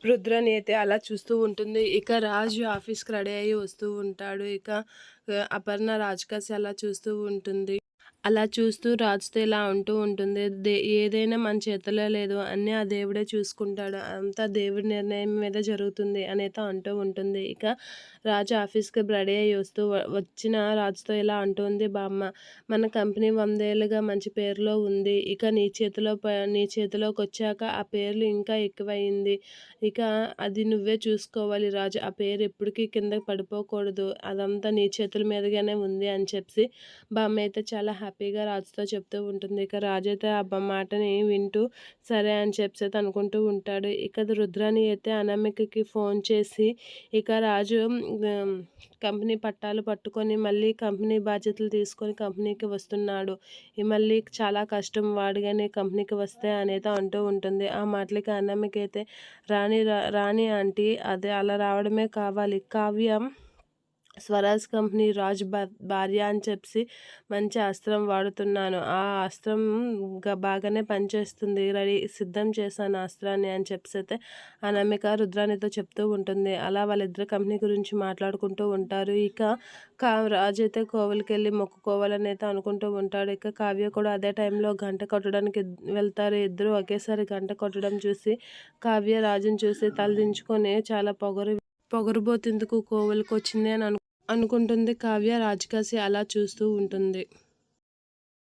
రుద్రని అయితే అలా చూస్తూ ఉంటుంది. ఇక రాజు ఆఫీస్‌కి రెడీ అయ్యి వస్తూ ఉంటాడు. ఇక అపర్ణ రాజుకాసి అలా చూస్తూ ఉంటుంది. అలా చూస్తూ రాజుతో ఇలా అంటూ ఉంటుంది. ఏదైనా మన చేతుల్లో లేదు. అన్నీ ఆ దేవుడే చూసుకుంటాడు. అంతా దేవుడి నిర్ణయం మీద జరుగుతుంది అనేతో అంటూ ఉంటుంది. ఇక రాజు ఆఫీస్‌కి రెడీ అయ్యి వచ్చిన రాజుతో ఇలా అంటుంది బామ్మ, మన కంపెనీ 100 ఏళ్లుగా మంచి పేరులో ఉంది. ఇక నీ చేతిలోకొచ్చాక ఆ పేర్లు ఇంకా ఎక్కువయింది. ఇక అది నువ్వే చూసుకోవాలి రాజు. ఆ పేరు ఎప్పటికీ కిందకి పడిపోకూడదు. అదంతా నీ చేతుల మీదుగానే ఉంది అని చెప్పి బామ్మ అయితే చాలా హ్యాపీగా రాజుతో చెప్తూ ఉంటుంది. ఇక రాజు అయితే ఆ మాటని వింటూ సరే అని చెప్పేసి అనుకుంటూ ఉంటాడు. ఇక రుద్రాని అయితే అనామికకి ఫోన్ చేసి ఇక రాజు కంపెనీ పట్టాలు పట్టుకొని మళ్ళీ కంపెనీ బాధ్యతలు తీసుకొని కంపెనీకి వస్తున్నాడు. మళ్ళీ చాలా కష్టం వాడిగానే కంపెనీకి వస్తే అనేది అంటూ ఉంటుంది. ఆ మాటలకి అనామిక అయితే రాణి ఆంటీ అదే అలా రావడమే కావాలి. కావ్య స్వరాజ్ కంపెనీ రాజు భార్య అని చెప్పి మంచి అస్త్రం వాడుతున్నాను. ఆ అస్త్రం బాగానే పనిచేస్తుంది. సిద్ధం చేశాను అస్త్రాన్ని అని చెప్పేసి అనామిక రుద్రానితో చెప్తూ ఉంటుంది. అలా వాళ్ళిద్దరు కంపెనీ గురించి మాట్లాడుకుంటూ ఉంటారు. ఇక రాజు అయితే కోవిలికి వెళ్ళి మొక్కుకోవాలని అయితే అనుకుంటూ ఉంటాడు. ఇక కావ్య కూడా అదే టైంలో గంట కొట్టడానికి వెళ్తారు. ఇద్దరు ఒకేసారి గంట కొట్టడం చూసి కావ్య రాజుని చూసి తలదించుకొని చాలా పొగరుబోతెందుకు కోవిలికి వచ్చింది అని అనుకుంటుంది. కావ్య రాజుకాసి అలా చూస్తూ ఉంటుంది.